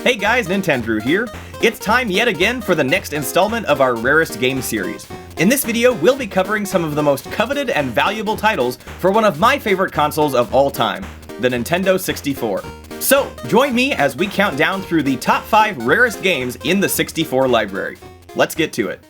Hey guys, Nintendrew here. It's time yet again for the next installment of our Rarest Game series. In this video, we'll be covering some of the most coveted and valuable titles for one of my favorite consoles of all time, the Nintendo 64. So, join me as we count down through the top 5 rarest games in the 64 library. Let's get to it.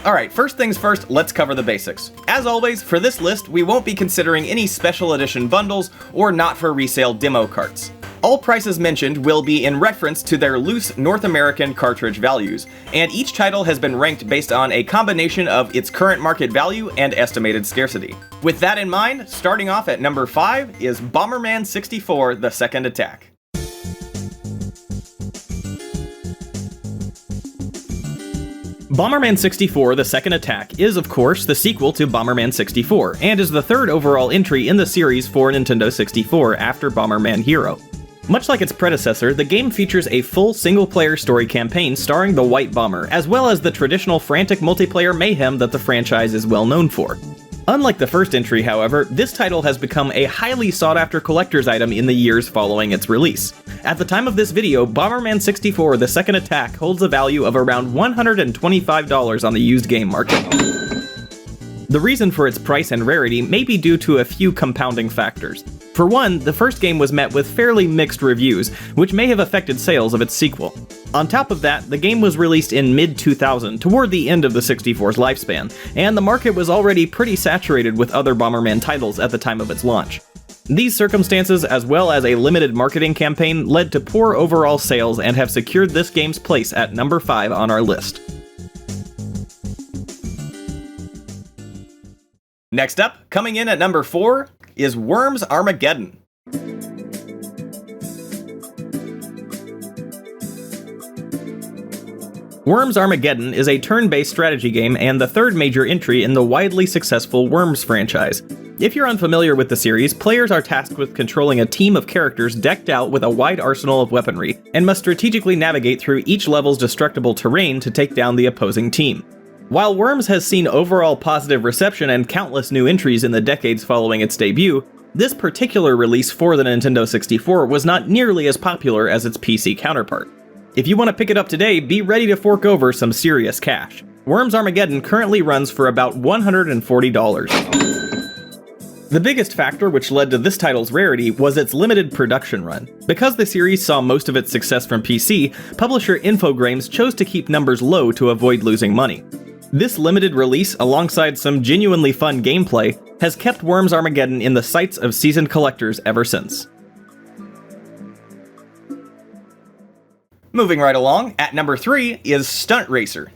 Alright, first things first, let's cover the basics. As always, for this list, we won't be considering any special edition bundles or not for resale demo carts. All prices mentioned will be in reference to their loose North American cartridge values, and each title has been ranked based on a combination of its current market value and estimated scarcity. With that in mind, starting off at number 5 is Bomberman 64: The Second Attack. Bomberman 64: The Second Attack is, of course, the sequel to Bomberman 64, and is the third overall entry in the series for Nintendo 64 after Bomberman Hero. Much like its predecessor, the game features a full single-player story campaign starring the White Bomber, as well as the traditional frantic multiplayer mayhem that the franchise is well known for. Unlike the first entry, however, this title has become a highly sought-after collector's item in the years following its release. At the time of this video, Bomberman 64: The Second Attack holds a value of around $125 on the used game market. The reason for its price and rarity may be due to a few compounding factors. For one, the first game was met with fairly mixed reviews, which may have affected sales of its sequel. On top of that, the game was released in mid-2000, toward the end of the 64's lifespan, and the market was already pretty saturated with other Bomberman titles at the time of its launch. These circumstances, as well as a limited marketing campaign, led to poor overall sales and have secured this game's place at number 5 on our list. Next up, coming in at number 4, is Worms Armageddon. Worms Armageddon is a turn-based strategy game and the third major entry in the widely successful Worms franchise. If you're unfamiliar with the series, players are tasked with controlling a team of characters decked out with a wide arsenal of weaponry, and must strategically navigate through each level's destructible terrain to take down the opposing team. While Worms has seen overall positive reception and countless new entries in the decades following its debut, this particular release for the Nintendo 64 was not nearly as popular as its PC counterpart. If you want to pick it up today, be ready to fork over some serious cash. Worms Armageddon currently runs for about $140. The biggest factor which led to this title's rarity was its limited production run. Because the series saw most of its success from PC, publisher Infogrames chose to keep numbers low to avoid losing money. This limited release, alongside some genuinely fun gameplay, has kept Worms Armageddon in the sights of seasoned collectors ever since. Moving right along, at number 3 is Stunt Racer.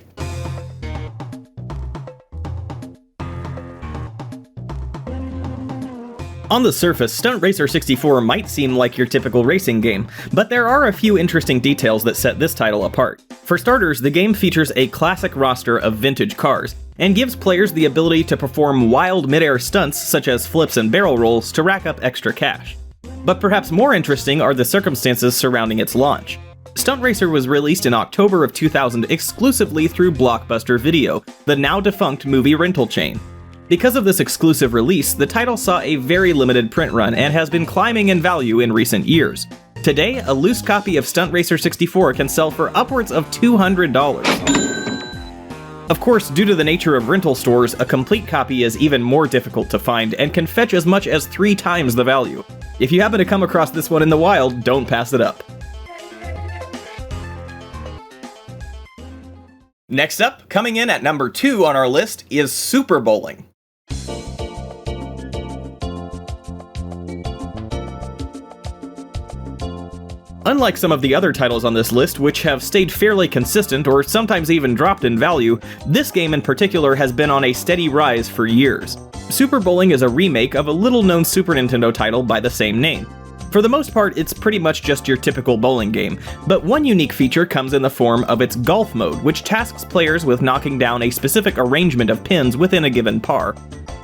On the surface, Stunt Racer 64 might seem like your typical racing game, but there are a few interesting details that set this title apart. For starters, the game features a classic roster of vintage cars, and gives players the ability to perform wild mid-air stunts such as flips and barrel rolls to rack up extra cash. But perhaps more interesting are the circumstances surrounding its launch. Stunt Racer was released in October of 2000 exclusively through Blockbuster Video, the now-defunct movie rental chain. Because of this exclusive release, the title saw a very limited print run and has been climbing in value in recent years. Today, a loose copy of Stunt Racer 64 can sell for upwards of $200. Of course, due to the nature of rental stores, a complete copy is even more difficult to find and can fetch as much as 3 times the value. If you happen to come across this one in the wild, don't pass it up. Next up, coming in at number 2 on our list, is Super Bowling. Unlike some of the other titles on this list, which have stayed fairly consistent or sometimes even dropped in value, this game in particular has been on a steady rise for years. Super Bowling is a remake of a little-known Super Nintendo title by the same name. For the most part, it's pretty much just your typical bowling game, but one unique feature comes in the form of its golf mode, which tasks players with knocking down a specific arrangement of pins within a given par.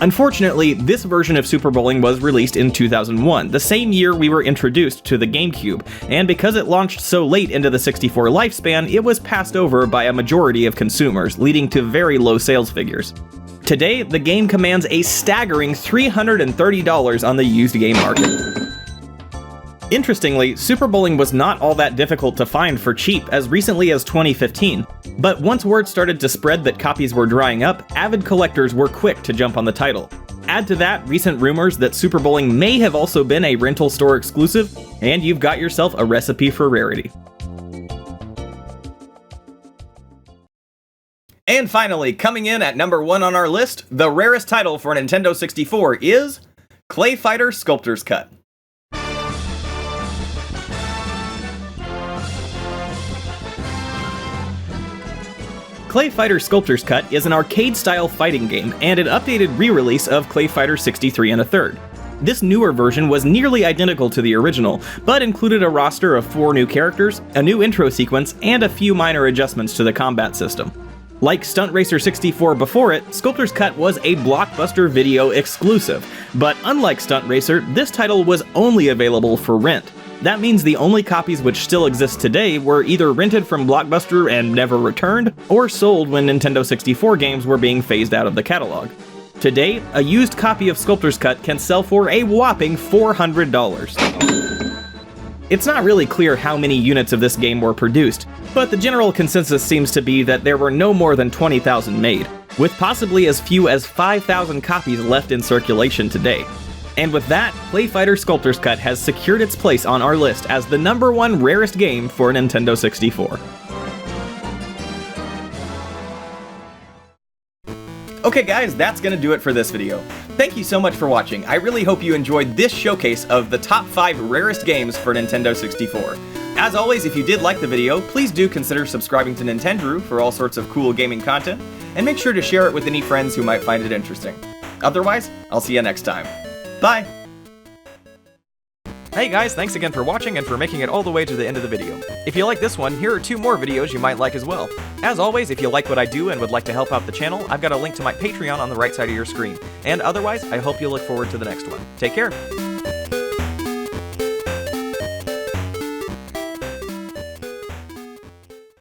Unfortunately, this version of Super Bowling was released in 2001, the same year we were introduced to the GameCube, and because it launched so late into the 64 lifespan, it was passed over by a majority of consumers, leading to very low sales figures. Today, the game commands a staggering $330 on the used game market. Interestingly, Super Bowling was not all that difficult to find for cheap as recently as 2015, but once word started to spread that copies were drying up, avid collectors were quick to jump on the title. Add to that recent rumors that Super Bowling may have also been a rental store exclusive, and you've got yourself a recipe for rarity. And finally, coming in at number 1 on our list, the rarest title for Nintendo 64 is Clay Fighter Sculptor's Cut. Clay Fighter Sculptor's Cut is an arcade-style fighting game and an updated re-release of Clay Fighter 63 1/3. This newer version was nearly identical to the original, but included a roster of 4 new characters, a new intro sequence, and a few minor adjustments to the combat system. Like Stunt Racer 64 before it, Sculptor's Cut was a Blockbuster Video exclusive, but unlike Stunt Racer, this title was only available for rent. That means the only copies which still exist today were either rented from Blockbuster and never returned, or sold when Nintendo 64 games were being phased out of the catalog. Today, a used copy of Sculptor's Cut can sell for a whopping $400. It's not really clear how many units of this game were produced, but the general consensus seems to be that there were no more than 20,000 made, with possibly as few as 5,000 copies left in circulation today. And with that, Clay Fighter Sculptor's Cut has secured its place on our list as the number 1 rarest game for Nintendo 64. Okay guys, that's gonna do it for this video. Thank you so much for watching. I really hope you enjoyed this showcase of the top 5 rarest games for Nintendo 64. As always, if you did like the video, please do consider subscribing to Nintendrew for all sorts of cool gaming content, and make sure to share it with any friends who might find it interesting. Otherwise, I'll see you next time. Bye! Hey guys, thanks again for watching and for making it all the way to the end of the video. If you like this one, here are 2 more videos you might like as well. As always, if you like what I do and would like to help out the channel, I've got a link to my Patreon on the right side of your screen. And otherwise, I hope you look forward to the next one. Take care!